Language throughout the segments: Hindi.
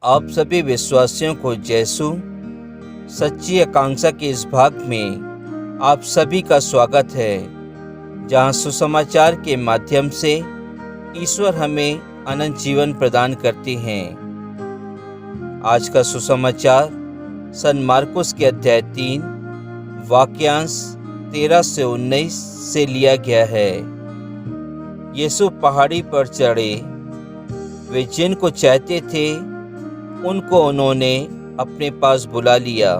आप सभी विश्वासियों को यीशु सच्ची आकांक्षा के इस भाग में आप सभी का स्वागत है, जहां सुसमाचार के माध्यम से ईश्वर हमें अनंत जीवन प्रदान करते हैं। आज का सुसमाचार सन मार्कुस के अध्याय 3 वाक्यांश 13 से 19 से लिया गया है। यीशु पहाड़ी पर चढ़े। वे जिनको चाहते थे उनको उन्होंने अपने पास बुला लिया।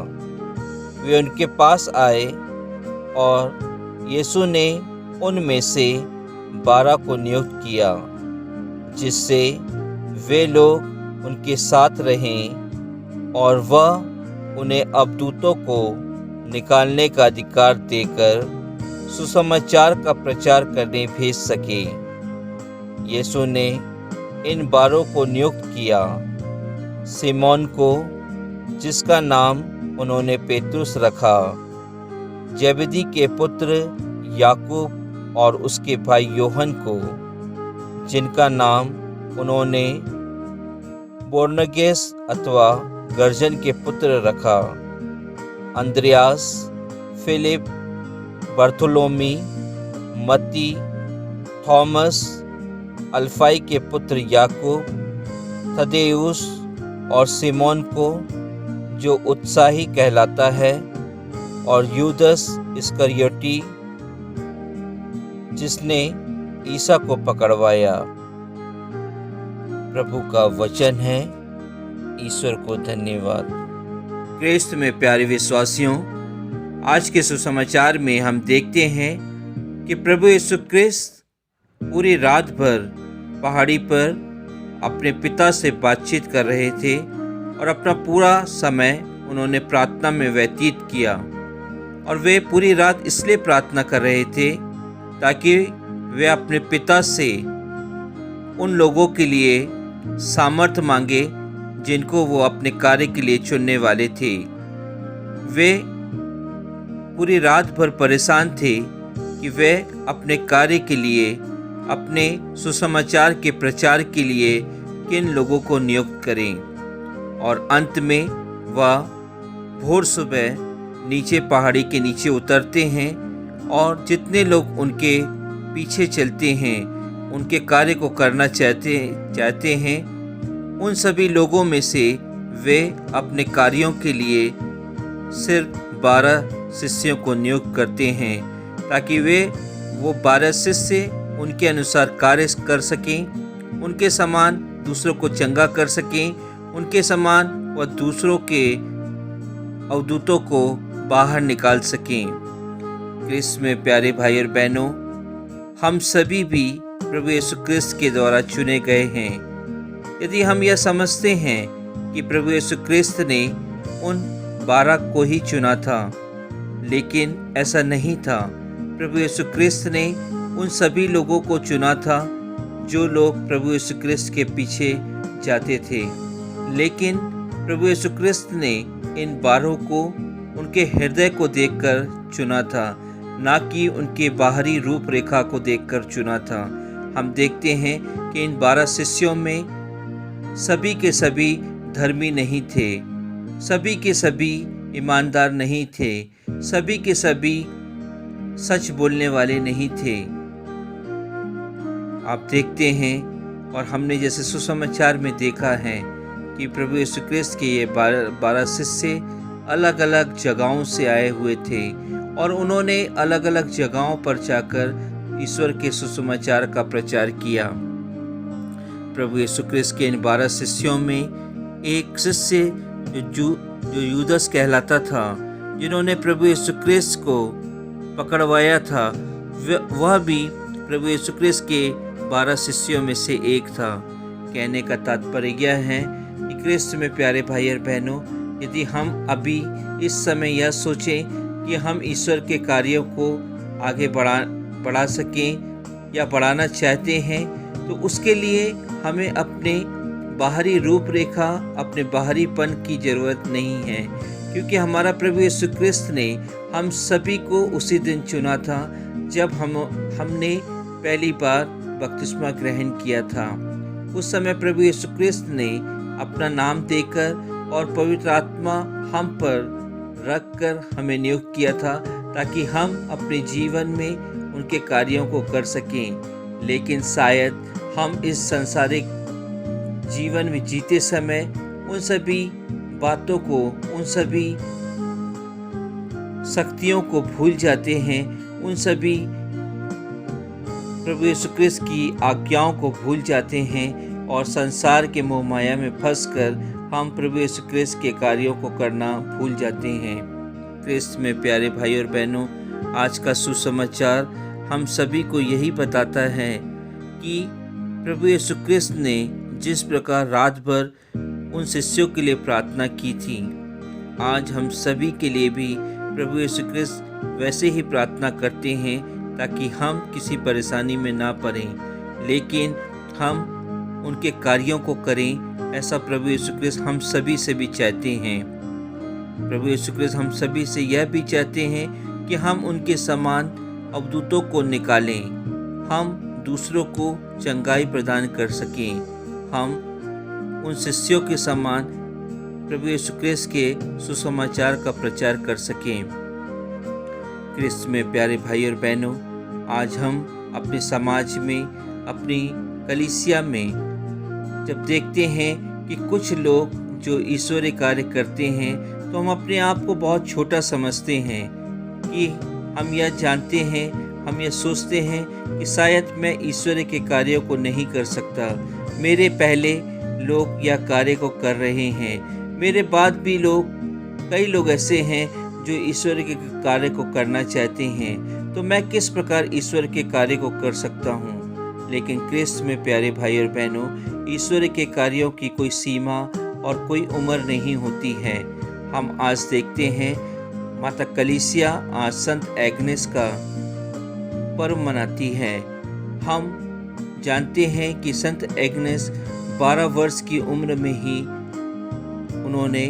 वे उनके पास आए और यीशु ने उनमें से 12 को नियुक्त किया, जिससे वे लोग उनके साथ रहें और वह उन्हें अवधूतों को निकालने का अधिकार देकर सुसमाचार का प्रचार करने भेज सके। यीशु ने इन 12 को नियुक्त किया। सिमोन को, जिसका नाम उन्होंने पेतरुस रखा, जेबेदी के पुत्र याकूब और उसके भाई योहन को, जिनका नाम उन्होंने बोअनेर्गेस अथवा गर्जन के पुत्र रखा, अंद्रयास, फिलिप, बर्थोलोमी, मत्ती, थॉमस, अल्फाई के पुत्र याकूब, थदेउस और सिमोन को, जो उत्साही कहलाता है, और यूदस इस्करियोती, जिसने ईसा को पकड़वाया। प्रभु का वचन है। ईश्वर को धन्यवाद। क्रिस्त में प्यारे विश्वासियों, आज के सुसमाचार में हम देखते हैं कि प्रभु यीशु क्रिस्त पूरी रात भर पहाड़ी पर अपने पिता से बातचीत कर रहे थे और अपना पूरा समय उन्होंने प्रार्थना में व्यतीत किया। और वे पूरी रात इसलिए प्रार्थना कर रहे थे ताकि वे अपने पिता से उन लोगों के लिए सामर्थ्य मांगे जिनको वो अपने कार्य के लिए चुनने वाले थे। वे पूरी रात भर परेशान थे कि वे अपने कार्य के लिए, अपने सुसमाचार के प्रचार के लिए किन लोगों को नियुक्त करें। और अंत में वह भोर सुबह नीचे पहाड़ी के नीचे उतरते हैं और जितने लोग उनके पीछे चलते हैं, उनके कार्य को करना चाहते हैं, उन सभी लोगों में से वे अपने कार्यों के लिए सिर्फ 12 शिष्यों को नियुक्त करते हैं, ताकि वो 12 शिष्य उनके अनुसार कार्य कर सकें, उनके समान दूसरों को चंगा कर सकें, उनके समान वह दूसरों के अवधूतों को बाहर निकाल सकें। क्रिस्त में प्यारे भाई और बहनों, हम सभी भी प्रभु यीशु क्रिस्त के द्वारा चुने गए हैं। यदि हम यह समझते हैं कि प्रभु यीशु क्रिस्त ने उन 12 को ही चुना था, लेकिन ऐसा नहीं था। प्रभु यीशु क्रिस्त ने उन सभी लोगों को चुना था जो लोग प्रभु यीशु क्रिस्त के पीछे जाते थे। लेकिन प्रभु यीशु क्रिस्त ने इन 12 को उनके हृदय को देखकर चुना था, ना कि उनके बाहरी रूपरेखा को देखकर चुना था। हम देखते हैं कि इन 12 शिष्यों में सभी के सभी धर्मी नहीं थे, सभी के सभी ईमानदार नहीं थे, सभी के सभी सच बोलने वाले नहीं थे। आप देखते हैं और हमने जैसे सुसमाचार में देखा है कि प्रभु यीशु क्रिस्त के ये 12 शिष्य अलग अलग जगहों से आए हुए थे और उन्होंने अलग अलग जगहों पर जाकर ईश्वर के सुसमाचार का प्रचार किया। प्रभु यीशु क्रिस्त के इन 12 शिष्यों में एक शिष्य जो यूदस कहलाता था, जिन्होंने प्रभु यीशु क्रिस्त को पकड़वाया था, वह भी प्रभु यीशु क्रिस्त के 12 शिष्यों में से एक था। कहने का तात्पर्य यह है कि क्रिस्त में प्यारे भाई और बहनों, यदि हम अभी इस समय यह सोचें कि हम ईश्वर के कार्यों को आगे बढ़ा सकें या बढ़ाना चाहते हैं, तो उसके लिए हमें अपने बाहरी रूपरेखा, अपने बाहरीपन की ज़रूरत नहीं है, क्योंकि हमारा प्रभु यीशु क्रिस्त ने हम सभी को उसी दिन चुना था जब हमने पहली बार बपतिस्मा ग्रहण किया था। उस समय प्रभु यीशु क्रिस्त ने अपना नाम देकर और पवित्र आत्मा हम पर रखकर हमें नियुक्त किया था ताकि हम अपने जीवन में उनके कार्यों को कर सकें। लेकिन शायद हम इस सांसारिक जीवन में जीते समय उन सभी बातों को, उन सभी शक्तियों को भूल जाते हैं, उन सभी प्रभु यीशु क्रिस्त की आज्ञाओं को भूल जाते हैं और संसार के मोह माया में फंसकर हम प्रभु यीशु क्रिस्त के कार्यों को करना भूल जाते हैं। क्रिस्त में प्यारे भाई और बहनों, आज का सुसमाचार हम सभी को यही बताता है कि प्रभु यीशु क्रिस्त ने जिस प्रकार रात भर उन शिष्यों के लिए प्रार्थना की थी, आज हम सभी के लिए भी प्रभु यीशु क्रिस्त वैसे ही प्रार्थना करते हैं ताकि हम किसी परेशानी में ना पड़ें, लेकिन हम उनके कार्यों को करें। ऐसा प्रभु यीशु क्रिस्त हम सभी से भी चाहते हैं। प्रभु यीशु क्रिस्त हम सभी से यह भी चाहते हैं कि हम उनके समान अवधूतों को निकालें, हम दूसरों को चंगाई प्रदान कर सकें, हम उन शिष्यों के समान प्रभु यीशु क्रिस्त के सुसमाचार का प्रचार कर सकें। क्रिस्त में प्यारे भाई और बहनों, आज हम अपने समाज में, अपनी कलीसिया में जब देखते हैं कि कुछ लोग जो ईश्वरीय कार्य करते हैं तो हम अपने आप को बहुत छोटा समझते हैं कि हम यह जानते हैं, हम यह सोचते हैं कि शायद मैं ईश्वर के कार्यों को नहीं कर सकता, मेरे पहले लोग यह कार्य को कर रहे हैं, मेरे बाद भी कई लोग ऐसे हैं जो ईश्वर के कार्य को करना चाहते हैं, तो मैं किस प्रकार ईश्वर के कार्य को कर सकता हूँ। लेकिन क्रिस्त में प्यारे भाई और बहनों, ईश्वर के कार्यों की कोई सीमा और कोई उम्र नहीं होती है। हम आज देखते हैं माता कलीसिया आज संत एग्नेस का पर्व मनाती है। हम जानते हैं कि संत एग्नेस 12 वर्ष की उम्र में ही उन्होंने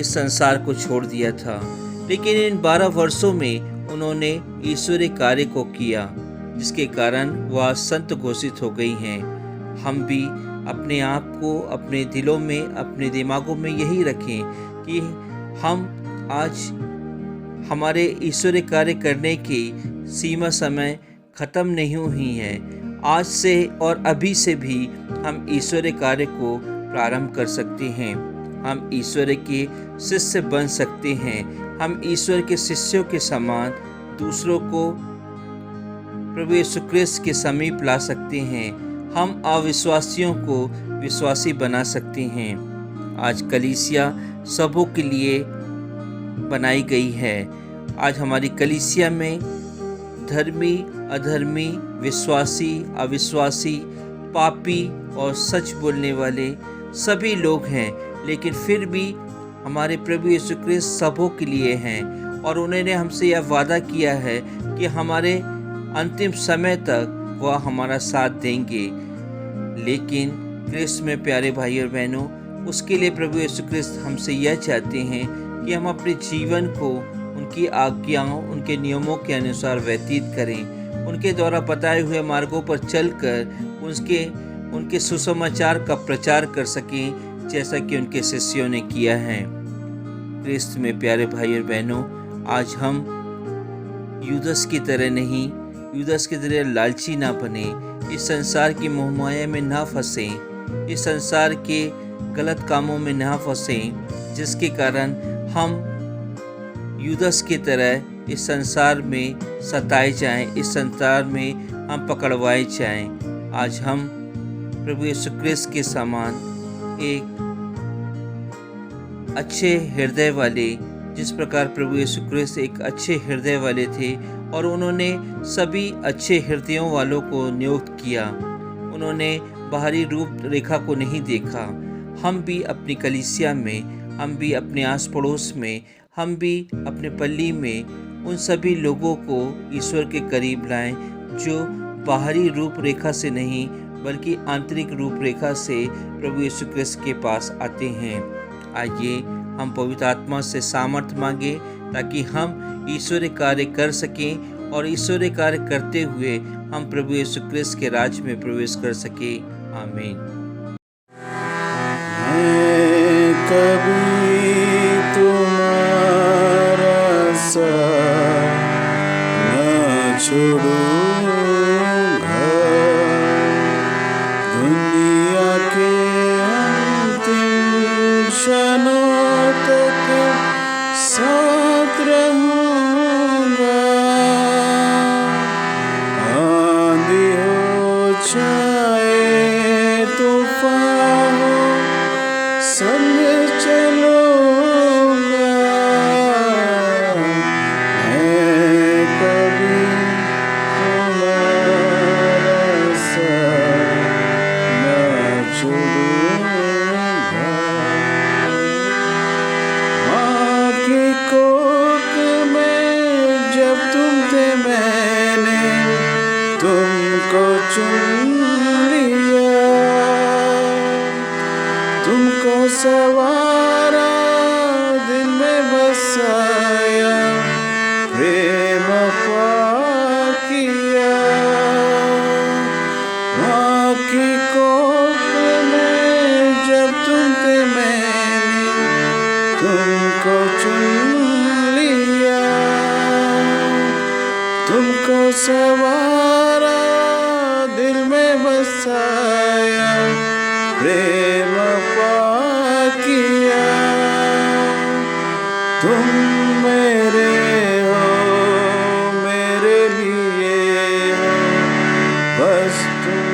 इस संसार को छोड़ दिया था, लेकिन इन 12 वर्षों में उन्होंने ईश्वरीय कार्य को किया, जिसके कारण वह संत घोषित हो गई हैं। हम भी अपने आप को अपने दिलों में, अपने दिमागों में यही रखें कि हम आज हमारे ईश्वरीय कार्य करने की सीमा समय खत्म नहीं हुई है। आज से और अभी से भी हम ईश्वरीय कार्य को प्रारंभ कर सकते हैं। हम ईश्वर के शिष्य बन सकते हैं। हम ईश्वर के शिष्यों के समान दूसरों को प्रभु यीशु क्रिस्त के समीप ला सकते हैं। हम अविश्वासियों को विश्वासी बना सकते हैं। आज कलीसिया सबों के लिए बनाई गई है। आज हमारी कलीसिया में धर्मी, अधर्मी, विश्वासी, अविश्वासी, पापी और सच बोलने वाले सभी लोग हैं, लेकिन फिर भी हमारे प्रभु यीशु क्रिस्त सबों के लिए हैं और उन्होंने हमसे यह वादा किया है कि हमारे अंतिम समय तक वह हमारा साथ देंगे। लेकिन क्रिस्त में प्यारे भाई और बहनों, उसके लिए प्रभु यीशु क्रिस्त हमसे यह चाहते हैं कि हम अपने जीवन को उनकी आज्ञाओं, उनके नियमों के अनुसार व्यतीत करें, उनके द्वारा बताए हुए मार्गों पर चलकर उनके सुसमाचार का प्रचार कर सकें, जैसा कि उनके शिष्यों ने किया है। क्रिस्त में प्यारे भाई और बहनों, आज हम यूदस की तरह नहीं, यूदस की तरह लालची ना बने, इस संसार की मोहमाया में ना फंसे, इस संसार के गलत कामों में ना फंसे, जिसके कारण हम यूदस की तरह इस संसार में सताए जाएं, इस संसार में हम पकड़वाए जाएं। आज हम प्रभु यीशु क्रिस्त के समान एक अच्छे हृदय वाले, जिस प्रकार प्रभु यीशु क्रिस्त एक अच्छे हृदय वाले थे और उन्होंने सभी अच्छे हृदयों वालों को नियुक्त किया, उन्होंने बाहरी रूप रेखा को नहीं देखा। हम भी अपनी कलीसिया में, हम भी अपने आस पड़ोस में, हम भी अपने पल्ली में उन सभी लोगों को ईश्वर के करीब लाएं जो बाहरी रूप रेखा से नहीं बल्कि आंतरिक रूप रेखा से प्रभु यीशु क्रिस्त के पास आते हैं। आइए हम पवित्र आत्मा से सामर्थ मांगे ताकि हम ईश्वरीय कार्य कर सकें और ईश्वरीय कार्य करते हुए हम प्रभु यीशु क्रिस्त के राज में प्रवेश कर सकें। आमीन। मैं कभी तुम्हारा साथ न छोड़ूंगा, दुनिया के अंतिम क्षणों तक साथ रहूंगा। आंधी हो चाहे तूफान हो, संग चलूंगा। मैं कभी तुम्हारा साथ न छोड़ूंगा। माँ की कोख में जब तुम थे, मैंने तुमको चुन लिया, तुमको सवारा, दिल में बसाया, प्रेम पार किया। माँ की कोख में जब तुम थे, मैंने तुमको चुन लिया, तुमको सवारा, दिल में बसाया, प्रेम पार किया। तुम मेरे हो, मेरे लिए हो, बस तुम